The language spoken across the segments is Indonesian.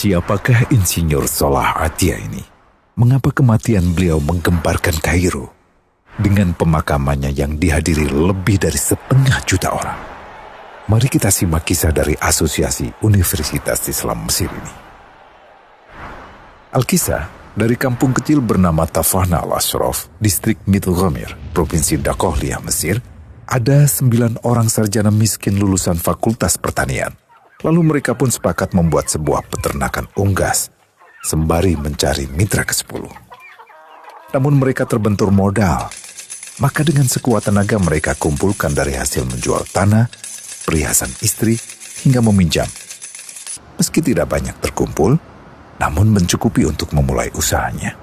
Siapakah Insinyur Salah Atia ini? Mengapa kematian beliau menggemparkan Kairo dengan pemakamannya yang dihadiri lebih dari 1,5 juta orang? Mari kita simak kisah dari Asosiasi Universitas Islam Mesir ini. Al-Kisah dari kampung kecil bernama Tafahna al-Ashraf, distrik Mitghamir, Provinsi Dakohlia, Mesir, ada 9 orang sarjana miskin lulusan Fakultas Pertanian. Lalu mereka pun sepakat membuat sebuah peternakan unggas, sembari mencari mitra ke-10. Namun mereka terbentur modal, maka dengan sekuat tenaga mereka kumpulkan dari hasil menjual tanah, perhiasan istri, hingga meminjam. Meski tidak banyak terkumpul, namun mencukupi untuk memulai usahanya.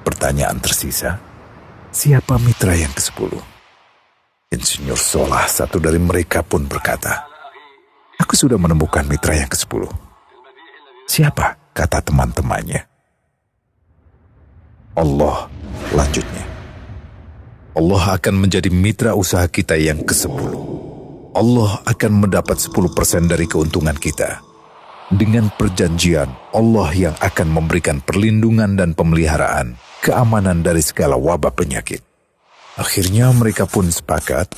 Pertanyaan tersisa, siapa mitra yang ke-10? Insinyur Salah, satu dari mereka pun berkata, "Aku sudah menemukan mitra yang ke-10. Siapa?" kata teman-temannya. Allah, lanjutnya. Allah akan menjadi mitra usaha kita yang ke-10. Allah akan mendapat 10% dari keuntungan kita. Dengan perjanjian, Allah yang akan memberikan perlindungan dan pemeliharaan, keamanan dari segala wabah penyakit. Akhirnya mereka pun sepakat.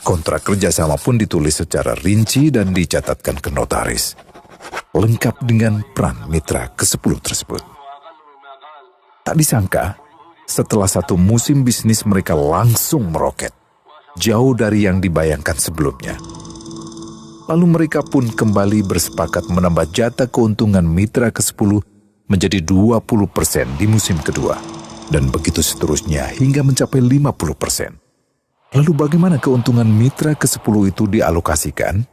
Kontrak kerjasama pun ditulis secara rinci dan dicatatkan ke notaris, lengkap dengan peran mitra ke-10 tersebut. Tak disangka, setelah 1 musim bisnis mereka langsung meroket, jauh dari yang dibayangkan sebelumnya. Lalu mereka pun kembali bersepakat menambah jatah keuntungan mitra ke-10 menjadi 20% di musim kedua, dan begitu seterusnya hingga mencapai 50%. Lalu bagaimana keuntungan mitra ke-10 itu dialokasikan?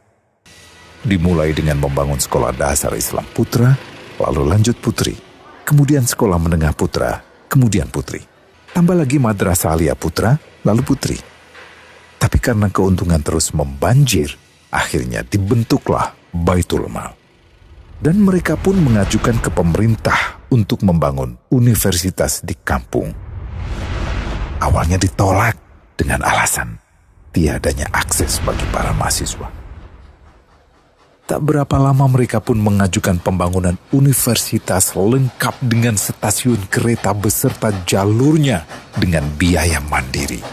Dimulai dengan membangun sekolah dasar Islam putra, lalu lanjut putri, kemudian sekolah menengah putra, kemudian putri. Tambah lagi madrasah aliyah putra, lalu putri. Tapi karena keuntungan terus membanjir, akhirnya dibentuklah Baitul Mal. Dan mereka pun mengajukan ke pemerintah untuk membangun universitas di kampung. Awalnya ditolak dengan alasan tiadanya akses bagi para mahasiswa. Tak berapa lama mereka pun mengajukan pembangunan universitas lengkap dengan stasiun kereta beserta jalurnya dengan biaya mandiri.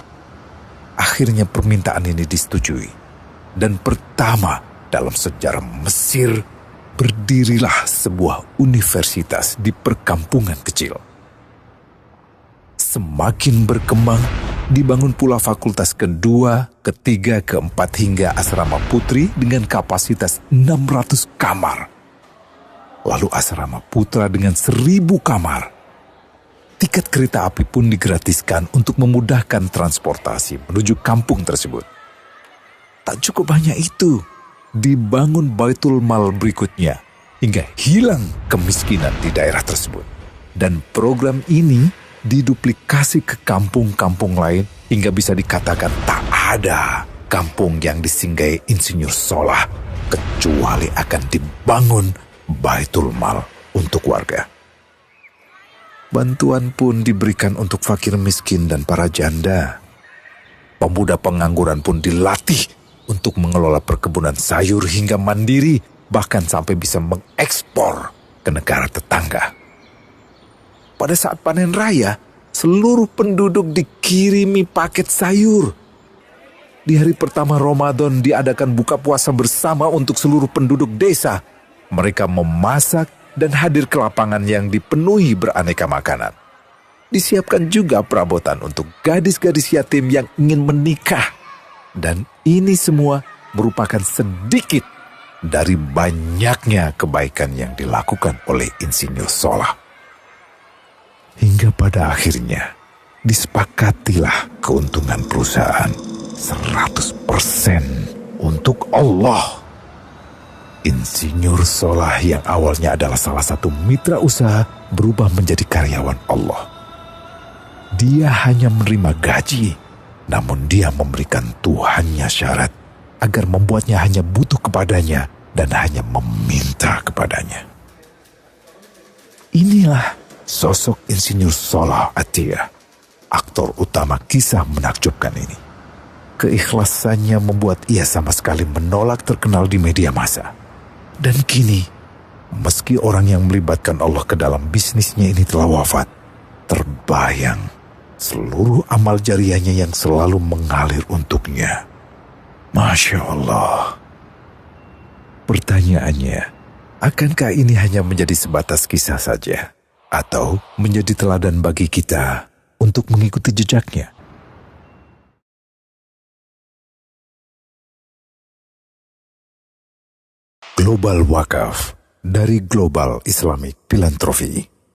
Akhirnya permintaan ini disetujui, dan pertama dalam sejarah Mesir berdirilah sebuah universitas di perkampungan kecil. Semakin berkembang, dibangun pula fakultas kedua, ketiga, keempat hingga asrama putri dengan kapasitas 600 kamar. Lalu asrama putra dengan 1.000 kamar. Tiket kereta api pun digratiskan untuk memudahkan transportasi menuju kampung tersebut. Tak cukup hanya itu, dibangun Baitul Mal berikutnya hingga hilang kemiskinan di daerah tersebut. Dan program ini diduplikasi ke kampung-kampung lain hingga bisa dikatakan tak ada kampung yang disinggahi Insinyur Salah kecuali akan dibangun Baitul Mal untuk warga. Bantuan pun diberikan untuk fakir miskin dan para janda. Pemuda pengangguran pun dilatih untuk mengelola perkebunan sayur hingga mandiri, bahkan sampai bisa mengekspor ke negara tetangga. Pada saat panen raya, seluruh penduduk dikirimi paket sayur. Di hari pertama Ramadan diadakan buka puasa bersama untuk seluruh penduduk desa. Mereka memasak dan hadir ke lapangan yang dipenuhi beraneka makanan. Disiapkan juga perabotan untuk gadis-gadis yatim yang ingin menikah. Dan ini semua merupakan sedikit dari banyaknya kebaikan yang dilakukan oleh Insinyur Salah. Hingga pada akhirnya disepakatilah keuntungan perusahaan 100% untuk Allah. Insinyur Salah yang awalnya adalah salah satu mitra usaha berubah menjadi karyawan Allah. Dia hanya menerima gaji, namun dia memberikan Tuhannya syarat agar membuatnya hanya butuh kepadanya dan hanya meminta kepadanya. Inilah sosok Insinyur Salah Atia, aktor utama kisah menakjubkan ini. Keikhlasannya membuat ia sama sekali menolak terkenal di media massa. Dan kini, meski orang yang melibatkan Allah ke dalam bisnisnya ini telah wafat, terbayang seluruh amal jariahnya yang selalu mengalir untuknya. Masya Allah. Pertanyaannya, akankah ini hanya menjadi sebatas kisah saja? Atau menjadi teladan bagi kita untuk mengikuti jejaknya? Global Wakaf dari Global Islamic Philanthropy.